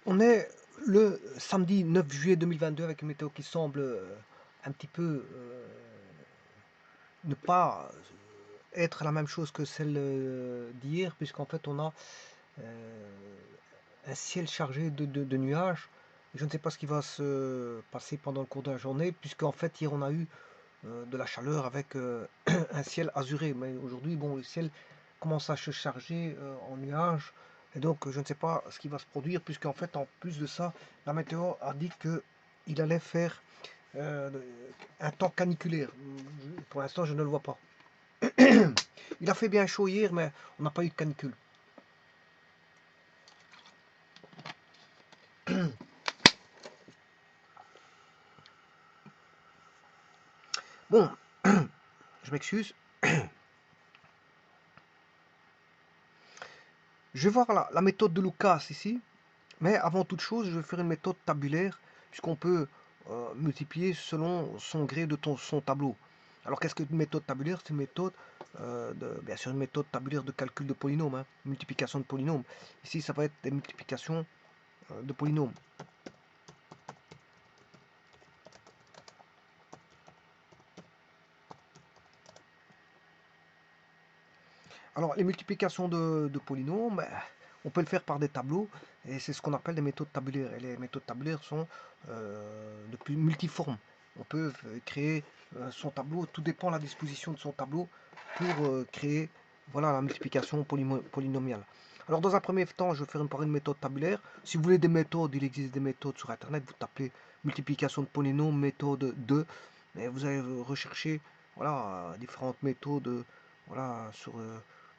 On est le samedi 9 juillet 2022 avec une météo qui semble un petit peu ne pas être la même chose que celle d'hier, puisqu'en fait on a euh, un ciel chargé de nuages. Je ne sais pas ce qui va se passer pendant le cours de la journée, puisqu'en fait hier on a eu de la chaleur avec un ciel azuré. Mais aujourd'hui, bon, le ciel commence à se charger en nuages. Et donc, je ne sais pas ce qui va se produire, puisqu'en fait, en plus de ça, la météo a dit qu'il allait faire euh, un temps caniculaire. Pour l'instant, je ne le vois pas. Il a fait bien chaud hier, mais on n'a pas eu de canicule. Bon, je m'excuse. Je vais voir la méthode de Lucas ici. Mais avant toute chose, je vais faire une méthode tabulaire, puisqu'on peut multiplier selon son gré de son tableau. Alors qu'est-ce qu'une méthode tabulaire? C'est une méthode, bien sûr, une méthode tabulaire de calcul de polynômes, hein, multiplication de polynômes. Ici, ça va être des multiplications de polynômes. Alors, les multiplications de polynômes, ben, on peut le faire par des tableaux, et c'est ce qu'on appelle des méthodes tabulaires. Et les méthodes tabulaires sont de plus multiformes. On peut créer son tableau, tout dépend de la disposition de son tableau pour créer voilà, la multiplication polynomiale. Alors, dans un premier temps, je vais faire par une méthode tabulaire. Si vous voulez des méthodes, il existe des méthodes sur Internet. Vous tapez multiplication de polynômes, méthode 2, et vous allez rechercher voilà, différentes méthodes voilà, sur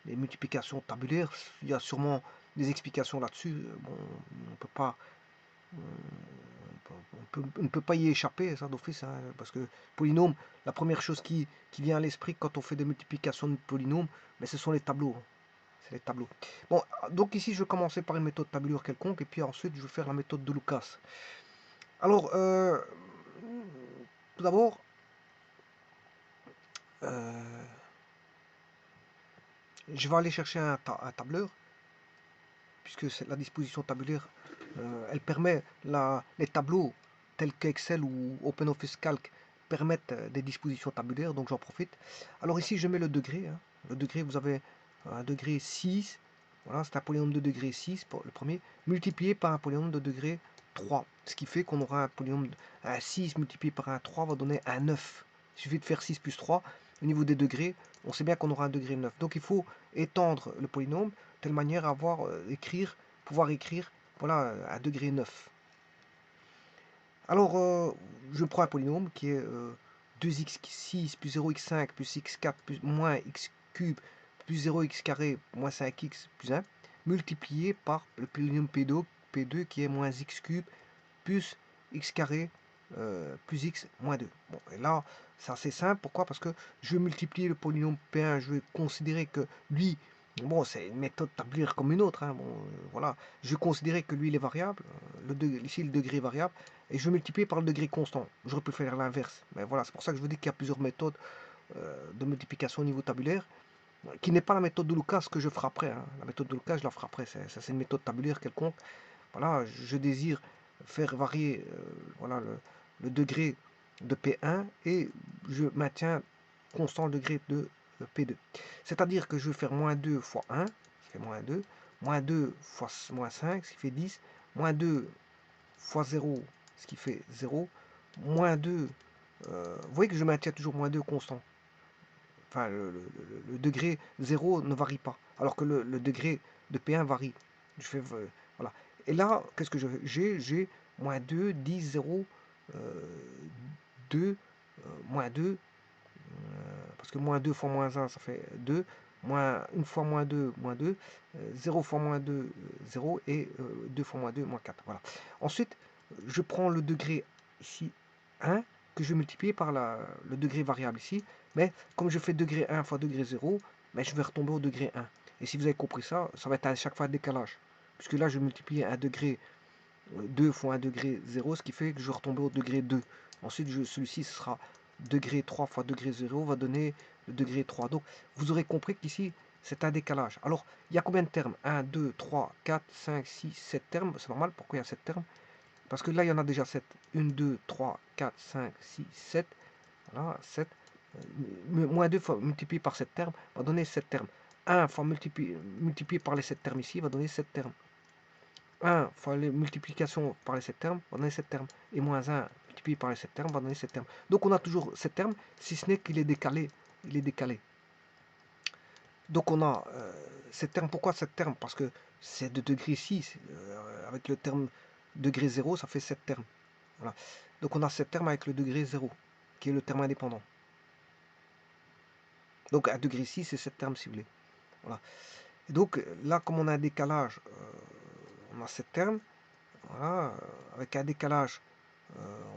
les multiplications tabulaires. Il y a sûrement des explications là-dessus. Bon, on peut pas, on ne peut pas y échapper, ça d'office, hein, parce que polynôme, la première chose qui vient à l'esprit quand on fait des multiplications de polynômes, mais ce sont les tableaux. C'est les tableaux. Bon, donc ici, je vais commencer par une méthode tabulaire quelconque, et puis ensuite, je vais faire la méthode de Lucas. Alors, tout d'abord, euh, je vais aller chercher un tableur, puisque la disposition tabulaire, elle permet les tableaux tels qu'Excel ou OpenOffice Calc permettent des dispositions tabulaires, donc j'en profite. Alors ici, je mets le degré. Hein. Le degré, vous avez un degré 6, voilà, c'est un polynôme de degré 6 pour le premier, multiplié par un polynôme de degré 3. Ce qui fait qu'on aura un polynôme, un 6 multiplié par un 3 va donner un 9. Il suffit de faire 6 plus 3. Au niveau des degrés, on sait bien qu'on aura un degré 9. Donc il faut étendre le polynôme de telle manière à pouvoir écrire voilà, un degré 9. Alors, je prends un polynôme qui est 2x6 plus 0x5 plus x4 plus moins x cube plus 0x carré moins 5x plus 1, multiplié par le polynôme P2 qui est moins x cube plus x carré plus x moins 2. Bon, et là, c'est assez simple. Pourquoi? Parce que je vais multiplier le polynôme P1, je vais considérer que lui, bon, c'est une méthode tabulaire comme une autre. Hein, bon, voilà. Je vais considérer que lui, il est variable. Ici, le degré est variable. Et je vais multiplier par le degré constant. J'aurais pu faire l'inverse. Mais voilà, c'est pour ça que je vous dis qu'il y a plusieurs méthodes de multiplication au niveau tabulaire, qui n'est pas la méthode de Lucas que je ferai après. Hein. La méthode de Lucas, je la ferai après. C'est une méthode tabulaire quelconque. Voilà, je désire faire varier voilà, le degré de P1 et je maintiens constant le degré de P2. C'est-à-dire que je vais faire moins 2 fois 1, ça fait moins 2 fois moins 5, ce qui fait 10, moins 2 fois 0, ce qui fait 0, moins 2, vous voyez que je maintiens toujours moins 2 constant. Enfin, le degré 0 ne varie pas, alors que le degré de P1 varie. Je fais, voilà. Et là, qu'est-ce que j'ai moins 2, 10, 0, 2, moins 2, parce que moins 2 fois moins 1, ça fait 2, moins 1 fois moins 2, 0 fois moins 2, 0, et 2 fois moins 2, moins 4. Voilà. Ensuite, je prends le degré ici 1, que je vais multiplier par le degré variable ici, mais comme je fais degré 1 fois degré 0, mais je vais retomber au degré 1. Et si vous avez compris ça, ça va être à chaque fois un décalage. Puisque là, je vais multiplier un degré 2 fois un degré 0, ce qui fait que je vais retomber au degré 2. Ensuite, celui-ci sera degré 3 fois degré 0 va donner le degré 3. Donc, vous aurez compris qu'ici, c'est un décalage. Alors, il y a combien de termes? 1, 2, 3, 4, 5, 6, 7 termes. C'est normal, pourquoi il y a 7 termes? Parce que là, il y en a déjà 7. 1, 2, 3, 4, 5, 6, 7. Voilà, 7. Moins 2 fois multiplié par 7 termes va donner 7 termes. 1 fois multiplié par les 7 termes ici va donner 7 termes. 1 fois les multiplications par les 7 termes va donner 7 termes. Et moins 1 multiplié par les 7 termes va donner 7 termes. Donc on a toujours 7 termes, si ce n'est qu'il est décalé. Il est décalé. Donc on a 7 termes. Pourquoi 7 termes? Parce que c'est de degré 6. Avec le terme degré 0, ça fait 7 termes. Voilà. Donc on a 7 termes avec le degré 0, qui est le terme indépendant. Donc à degré 6, c'est 7 termes si vous voulez. Voilà. Et donc là, comme on a un décalage, on a 7 termes. Voilà. Avec un décalage,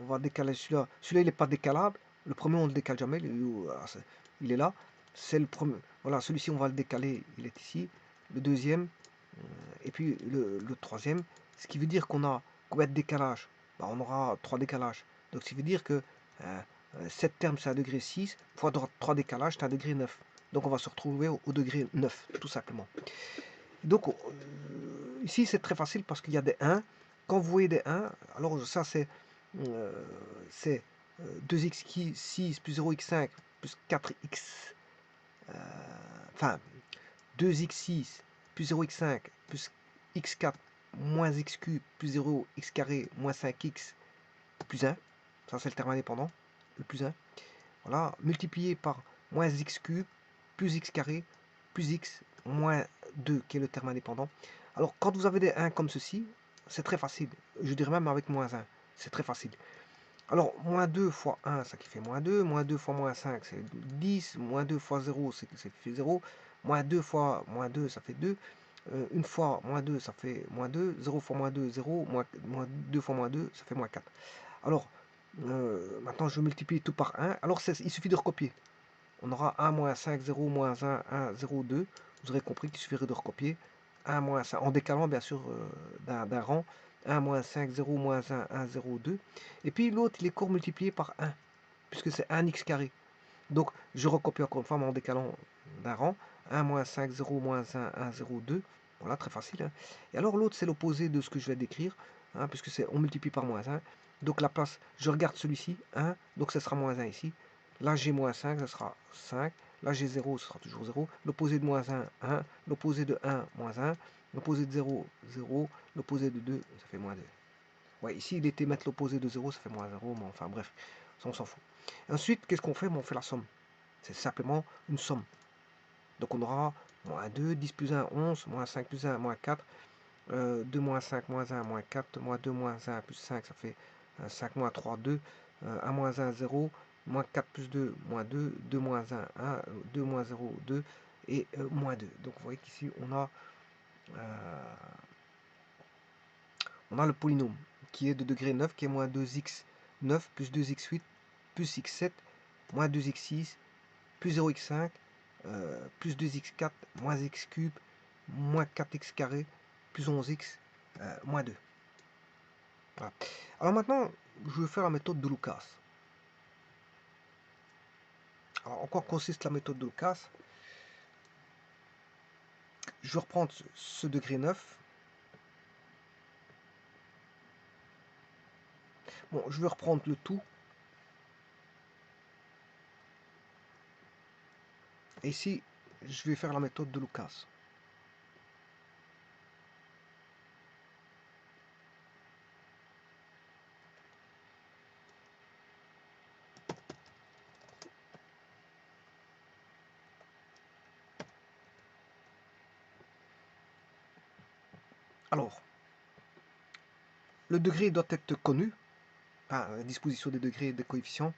on va décaler celui-là. Celui-là, il n'est pas décalable. Le premier, on ne le décale jamais. Il est là. C'est le premier. Voilà, celui-ci, on va le décaler. Il est ici. Le deuxième. Et puis le troisième. Ce qui veut dire qu'on a combien de décalages? Bah, on aura 3 décalages. Donc, ce qui veut dire que 7 termes, c'est un degré 6. Fois 3 décalages, c'est un degré 9. Donc, on va se retrouver au degré 9, tout simplement. Donc, ici, c'est très facile parce qu'il y a des 1. Quand vous voyez des 1, alors ça, c'est 2x6 plus 0x5 plus 4x. Enfin, 2x6 plus 0x5 plus x4 moins x cube plus 0x carré moins 5x plus 1. Ça, c'est le terme indépendant, le plus 1. Voilà, multiplié par moins x cube plus x carré plus x moins 2, qui est le terme indépendant. Alors, quand vous avez des 1 comme ceci, c'est très facile. Je dirais même avec moins 1. C'est très facile. Alors, moins 2 fois 1, ça qui fait moins 2. Moins 2 fois moins 5, c'est 10. Moins 2 fois 0, c'est qui fait 0. Moins 2 fois moins 2, ça fait 2. Une fois moins 2, ça fait moins 2. 0 fois moins 2, 0. Moins 2 fois moins 2, ça fait moins 4. Alors, maintenant, je multiplie tout par 1. Alors, il suffit de recopier. On aura 1 moins 5, 0 moins 1, 1, 0, 2. Vous aurez compris qu'il suffirait de recopier. 1 moins 5, en décalant bien sûr d'un rang. 1 moins 5, 0 moins 1, 1, 0, 2. Et puis l'autre, il est court multiplié par 1, puisque c'est 1x carré. Donc, je recopie encore une fois, mais en décalant d'un rang. 1 moins 5, 0 moins 1, 1, 0, 2. Voilà, très facile. Hein. Et alors l'autre, c'est l'opposé de ce que je vais décrire, hein, puisque on multiplie par moins 1. Donc la place, je regarde celui-ci, 1, donc ce sera moins 1 ici. Là, j'ai moins 5, ce sera 5. Là, j'ai 0, ce sera toujours 0. L'opposé de moins 1, 1. L'opposé de 1, moins 1. L'opposé de 0, 0. L'opposé de 2, ça fait moins 2. Ouais, ici, il était mettre l'opposé de 0, ça fait moins 0, mais enfin, bref, ça, on s'en fout. Ensuite, qu'est-ce qu'on fait? On fait la somme. C'est simplement une somme. Donc, on aura moins 2, 10 plus 1, 11, moins 5 plus 1, moins 4, 2 moins 5, moins 1, moins 4, moins 2 moins 1 plus 5, ça fait 5 moins 3, 2, 1 moins 1, 0, moins 4 plus 2, moins 2, 2 moins 1, 1, 2 moins 0, 2, et moins 2. Donc vous voyez qu'ici on a le polynôme qui est de degré 9, qui est moins 2x9 plus 2x8 plus x7 moins 2x6 plus 0x5 plus 2x4 moins x cube moins 4x carré plus 11x moins 2. Voilà. Alors maintenant, je vais faire la méthode de Lucas. Alors, en quoi consiste la méthode de Lucas? Je vais reprendre ce degré 9. Bon, je vais reprendre le tout. Et ici, je vais faire la méthode de Lucas. Alors, le degré doit être connu, enfin, la disposition des degrés et des coefficients.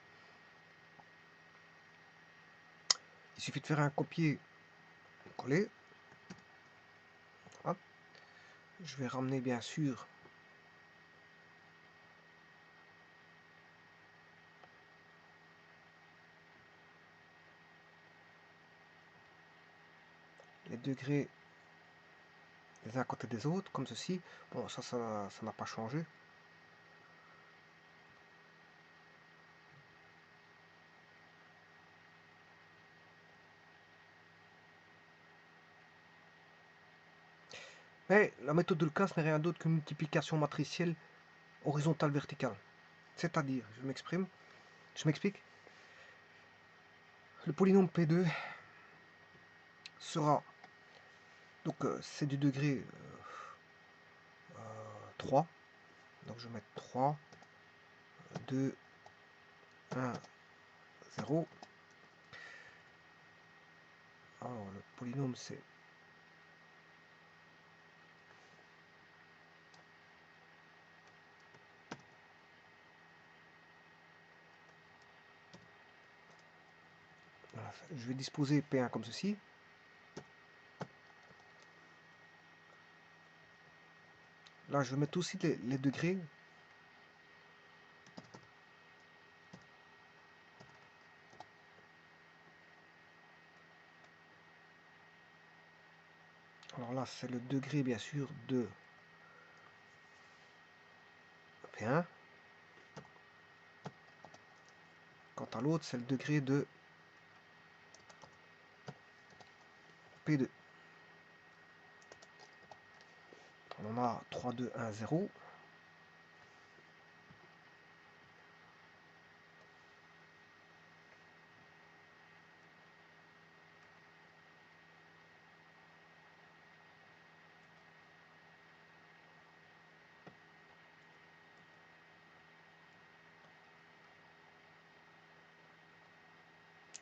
Il suffit de faire un copier-coller. Voilà. Je vais ramener bien sûr les degrés les uns à côté des autres, comme ceci. Bon, ça n'a pas changé. Et la méthode de Lucas n'est rien d'autre qu'une multiplication matricielle horizontale verticale. C'est-à-dire, je m'explique. Le polynôme P2 sera, donc c'est du degré 3. Donc je vais mettre 3, 2, 1, 0. Alors le polynôme c'est voilà, je vais disposer P1 comme ceci. Là je vais mettre aussi les degrés. Alors là c'est le degré bien sûr de P1. Quant à l'autre c'est le degré de P2. On a 3, 2, 1, 0.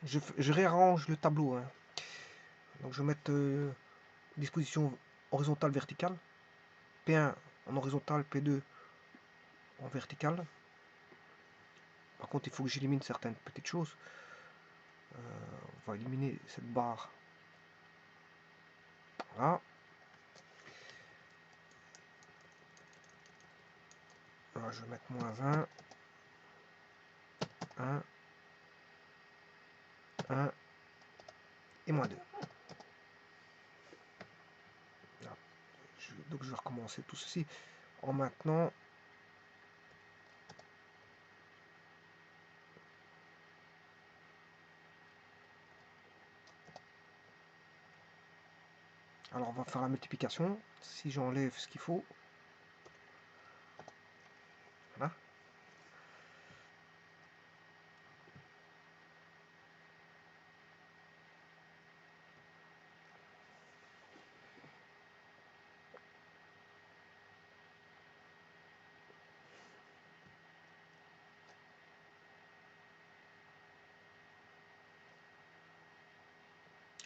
Je réarrange le tableau. Hein. Donc je vais mettre disposition horizontale verticale. P1 en horizontal, P2 en verticale. Par contre, il faut que j'élimine certaines petites choses. On va éliminer cette barre. Voilà. Là, je vais mettre moins 1, 1 et moins 2. Là, donc je vais recommencer tout ceci en maintenant. Alors on va faire la multiplication. Si j'enlève ce qu'il faut. Voilà.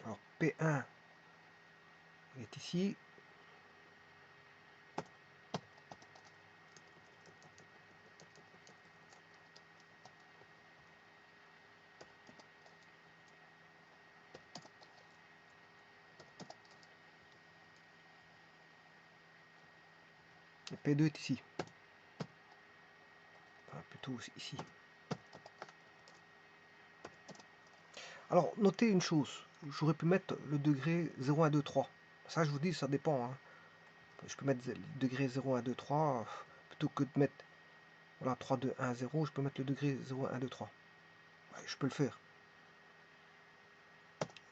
Alors P1 est ici. Et P2 est ici. Enfin, plutôt ici. Alors, notez une chose. J'aurais pu mettre le degré 0, 1, 2, 3. Ça, je vous dis, ça dépend. Hein. Je peux mettre le degré 0, 1, 2, 3. Plutôt que de mettre voilà, 3, 2, 1, 0, je peux mettre le degré 0, 1, 2, 3. Ouais, je peux le faire.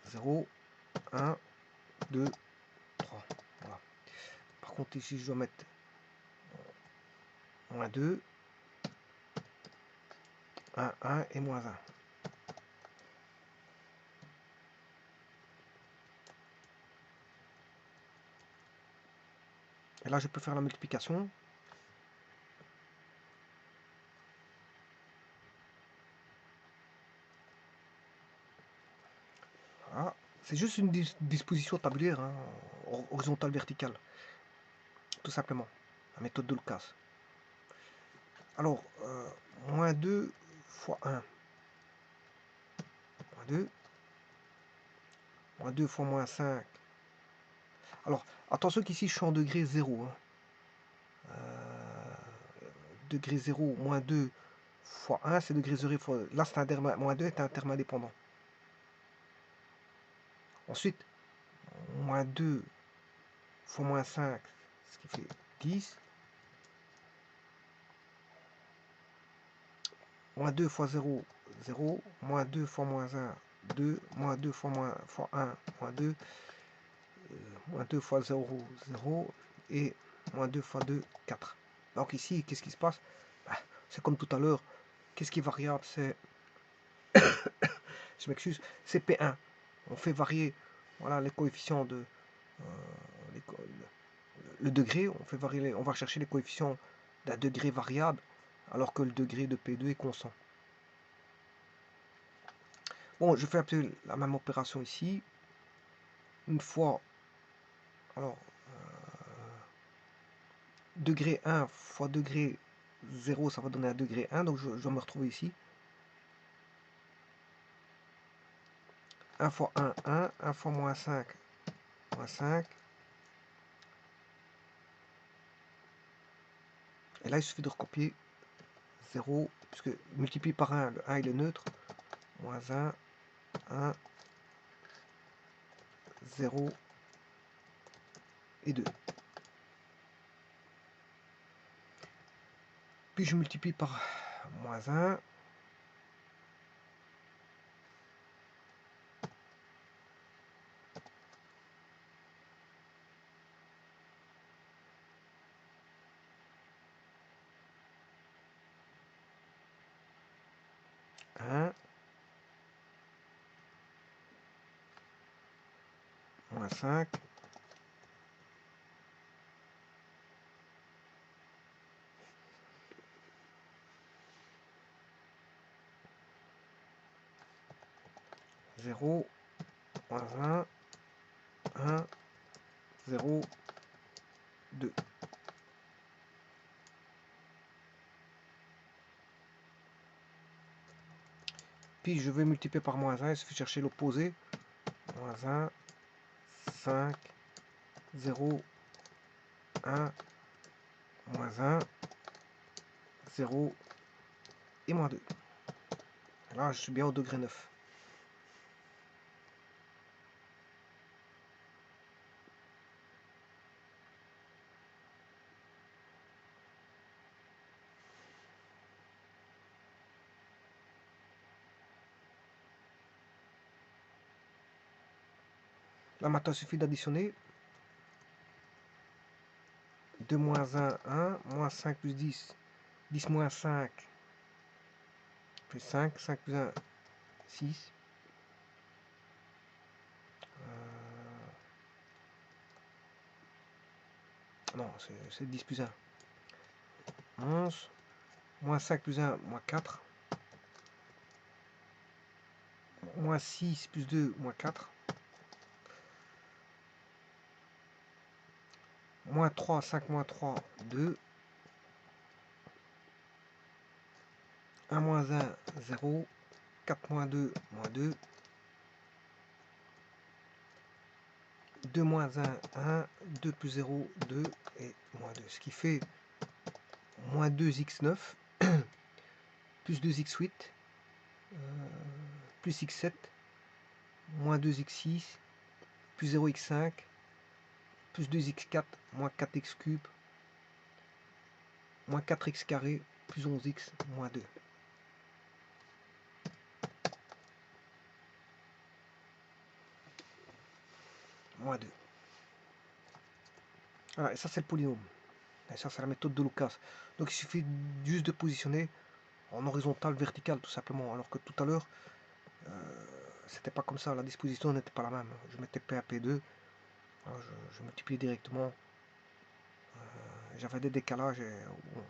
0, 1, 2, 3. Voilà. Par contre, ici, je dois mettre moins 2, 1 et moins 1. Et là, je peux faire la multiplication. Voilà. C'est juste une disposition tabulaire, hein, horizontale, verticale. Tout simplement. La méthode de Lucas. Alors, moins 2 fois 1. Moins 2. Moins 2 fois moins 5. Alors, attention qu'ici, je suis en degré 0. Hein. Degré 0, moins 2 fois 1, c'est degré 0 fois... Là, c'est un terme, moins 2 est un terme indépendant. Ensuite, moins 2 fois moins 5, ce qui fait 10. Moins 2 fois 0, 0. Moins 2 fois moins 1, 2. Moins 2 fois 1, moins 2. Moins 2 fois 0, 0. et moins 2 fois 2, 4. Donc ici, qu'est-ce qui se passe? Bah, c'est comme tout à l'heure. Qu'est-ce qui est variable? C'est, je m'excuse, c'est P1. On fait varier, voilà, les coefficients de les le degré. On fait varier, on va chercher les coefficients d'un degré variable, alors que le degré de P2 est constant. Bon, je fais un peu la même opération ici. Une fois, alors, degré 1 fois degré 0, ça va donner un degré 1, donc je dois me retrouver ici. 1 fois 1, 1, 1 fois moins 5, moins 5. Et là, il suffit de recopier 0, puisque multiplié par 1, le 1 il est neutre. Moins 1, 1, 0 et 2. Puis je multiplie par moins 1. Moins 5. Zéro, moins 1, 1, 0, 2. Puis je vais multiplier par moins 1, il suffit de chercher l'opposé. Moins 1, 5, 0, 1, moins 1, 0 et moins 2. Là, je suis bien au degré 9. Là, maintenant, il suffit d'additionner. 2 moins 1, 1, moins 5 plus 10, 10 moins 5, plus 5, 5 plus 1, 6. Non, c'est 10 plus 1. 11. Moins 5 plus 1, moins 4. Moins 6 plus 2, moins 4. Moins 3, 5 moins 3, 2. 1 moins 1, 0. 4 moins 2, moins 2. 2 moins 1, 1. 2 plus 0, 2. Et moins 2. Ce qui fait moins 2x9. Plus 2x8. Plus x7. Moins 2x6. Plus 0x5. Plus 2x4. Moins 4x cube. Moins 4x carré. Plus 11x. Moins 2. Moins 2. Voilà, et ça c'est le polynôme. Et ça c'est la méthode de Lucas. Donc il suffit juste de positionner en horizontal, vertical tout simplement. Alors que tout à l'heure, c'était pas comme ça. La disposition n'était pas la même. Je mettais P1, P2. Alors je multipliais directement. J'avais des décalages. Et, bon.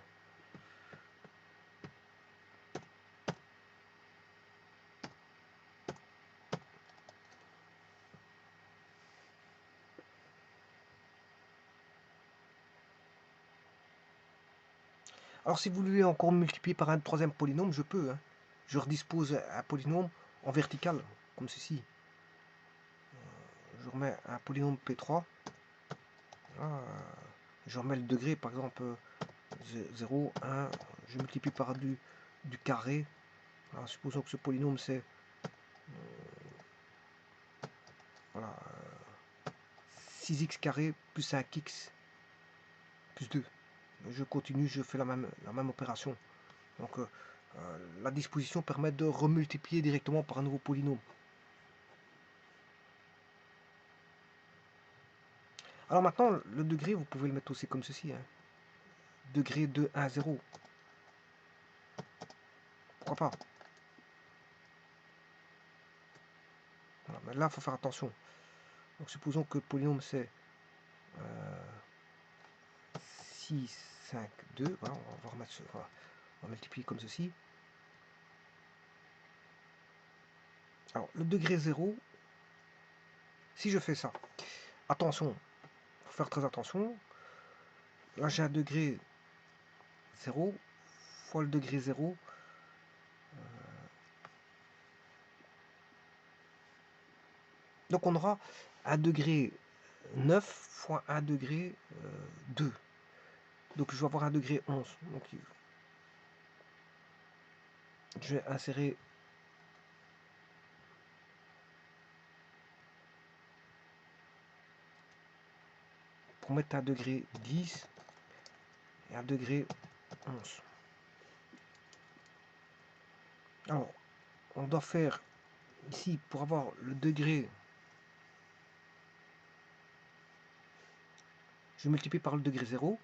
Alors si vous voulez encore multiplier par un troisième polynôme, je peux. Hein. Je redispose un polynôme en vertical, comme ceci. Je remets un polynôme P3. Voilà. Je remets le degré, par exemple 0, 1. Je multiplie par du carré. Alors, supposons que ce polynôme c'est voilà, 6x carré plus 5x plus 2. Je continue, je fais la même opération. Donc la disposition permet de remultiplier directement par un nouveau polynôme. Alors maintenant, le degré, vous pouvez le mettre aussi comme ceci. Hein. Degré 2, 1, 0. Pourquoi pas? Voilà, mais là, il faut faire attention. Donc supposons que le polynôme c'est 6, 5, 2. Voilà, on va remettre voilà, on va multiplier comme ceci. Alors, le degré 0, si je fais ça, attention, il faut faire très attention. Là, j'ai un degré 0 fois le degré 0. Donc, on aura un degré 9 fois 1 degré 2. Donc, je vais avoir un degré 11. Donc, je vais insérer pour mettre un degré 10 et un degré 11. Alors, on doit faire ici, pour avoir le degré, je multiplie par le degré 0.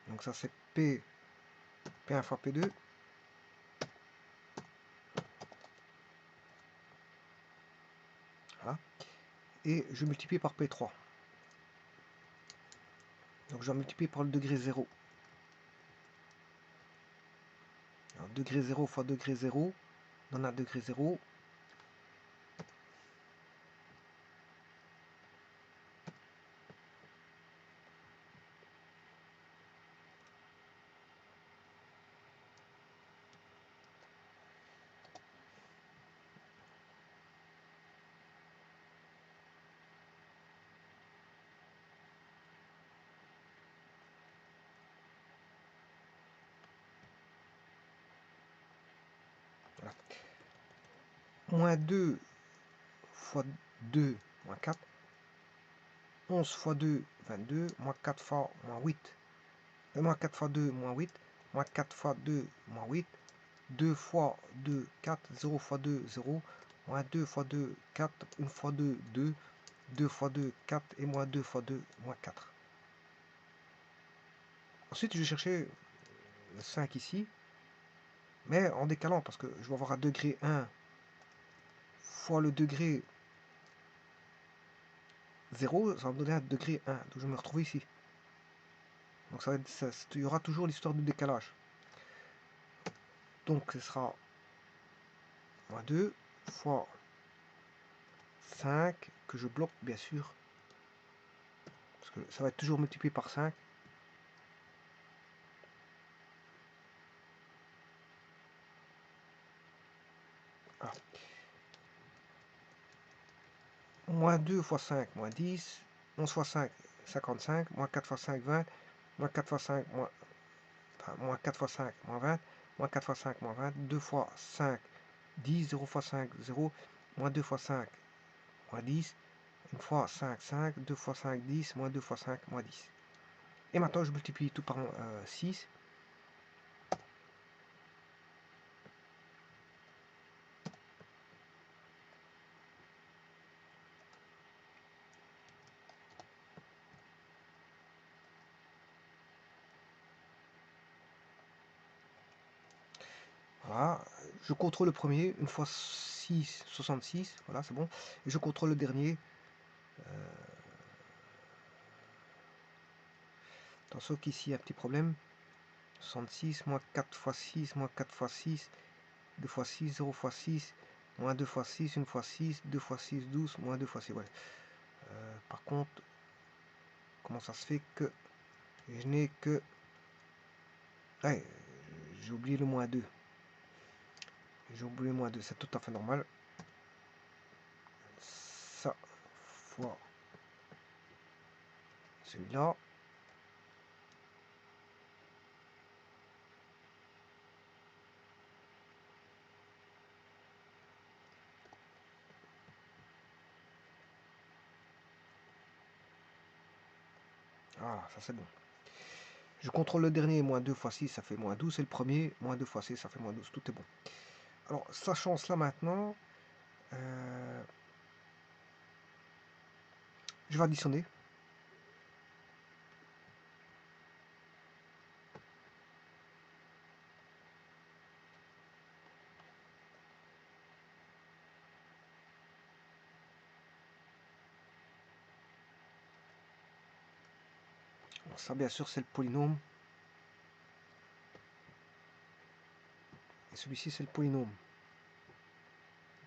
Donc ça c'est P1 fois P2. Voilà. Et je multiplie par P3. Donc je vais multiplier par le degré 0. Alors, degré 0 fois degré 0 donne un degré 0. Voilà. Moins 2 fois 2, moins 4. 11 fois 2, 22. Moins 4 fois moins 8. Moins 4 fois 2, moins 8. Moins 4 fois 2, moins 8. 2 fois 2, 4. 0 fois 2, 0. Moins 2 fois 2, 4. 1 fois 2, 2. 2 fois 2, 4. Et moins 2 fois 2, moins 4. Ensuite, je vais chercher le 5 ici. Mais en décalant, parce que je vais avoir un degré 1 fois le degré 0, ça va me donner un degré 1. Donc je vais me retrouver ici. Donc il y aura toujours l'histoire du décalage. Donc ce sera moins 2 fois 5 que je bloque bien sûr. Parce que ça va être toujours multiplié par 5. Ah. Moins 2 fois 5, moins 10. 11 fois 5, 55. Moins 4 fois 5, 20. Moins 4 fois 5, moins 4 fois 5, moins 20. Moins 4 fois 5, moins 20. 2 fois 5, 10. 0 fois 5, 0. Moins 2 fois 5, moins 10. 1 fois 5, 5. 2 fois 5, 10. Moins 2 fois 5, moins 10. Et maintenant, je multiplie tout par 6. Voilà. Je contrôle le premier. 1 fois 6, 66. Voilà, c'est bon. Et je contrôle le dernier. Attention qu'ici, il y a un petit problème. 66, moins 4 fois 6, moins 4 fois 6. 2 fois 6, 0 fois 6. Moins 2 fois 6, 1 fois 6. 2 fois 6, 12. Moins 2 fois 6. Ouais. Par contre, comment ça se fait que je n'ai que... Ouais, j'ai oublié le moins 2. J'ai oublié le moins 2. C'est tout à fait normal. Ça fois celui-là. Ah, ça c'est bon. Je contrôle le dernier, moins 2 fois 6, ça fait moins 12. Et le premier, moins 2 fois 6, ça fait moins 12. Tout est bon. Alors, sachant cela maintenant, Je vais additionner. Ça, bien sûr, c'est le polynôme. Et celui-ci, c'est le polynôme.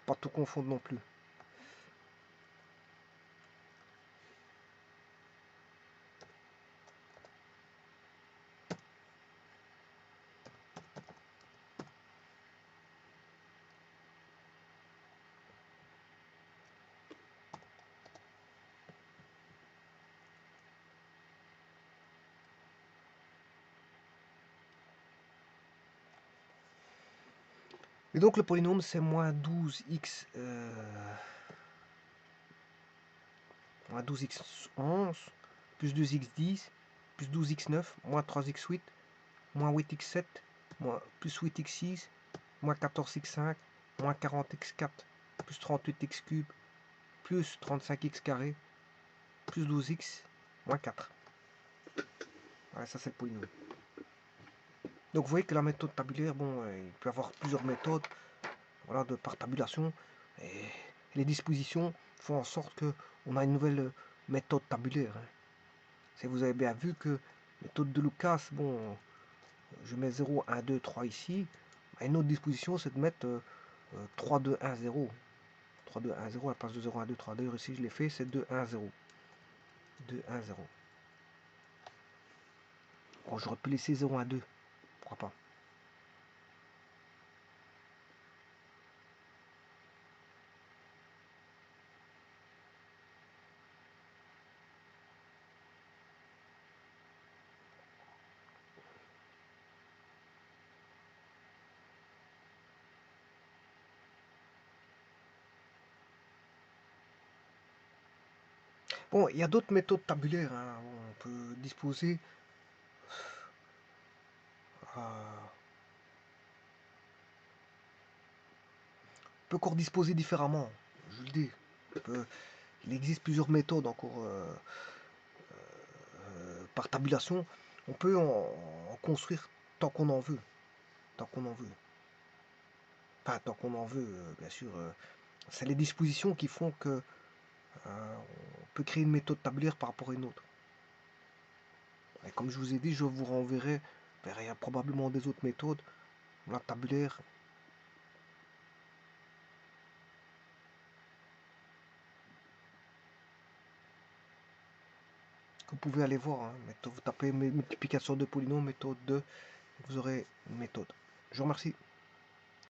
Pas tout confondre non plus. Et donc le polynôme c'est moins 12x moins 12x11 plus 2x10 plus 12x9 moins 3x8 moins 8x7 moins plus 8x6 moins 14x5 moins 40x4 plus 38x3 plus 35x carré plus 12x moins 4. Ouais, ça c'est le polynôme. Donc vous voyez que la méthode tabulaire, bon, il peut y avoir plusieurs méthodes, voilà, par tabulation. Et les dispositions font en sorte que on a une nouvelle méthode tabulaire. Hein. Si vous avez bien vu que méthode de Lucas, bon, je mets 0, 1, 2, 3 ici. Une autre disposition, c'est de mettre 3, 2, 1, 0. 3, 2, 1, 0, elle passe de 0 à 2, 3. D'ailleurs, ici, je l'ai fait, c'est 2, 1, 0. 2, 1, 0. Bon, j'aurais pu laisser 0, 1, 2. Pourquoi pas? Bon, il y a d'autres méthodes tabulaires. Hein. On peut disposer peut encore disposer différemment, je le dis. Il existe plusieurs méthodes encore par tabulation. On peut en construire tant qu'on en veut. Tant qu'on en veut. Pas tant qu'on en veut, bien sûr. C'est les dispositions qui font que on peut créer une méthode tabulaire par rapport à une autre. Et comme je vous ai dit, je vous renverrai vers il y a probablement des autres méthodes. La tabulaire. Vous pouvez aller voir. Hein, vous tapez multiplication de polynômes, méthode 2. Vous aurez une méthode. Je vous remercie.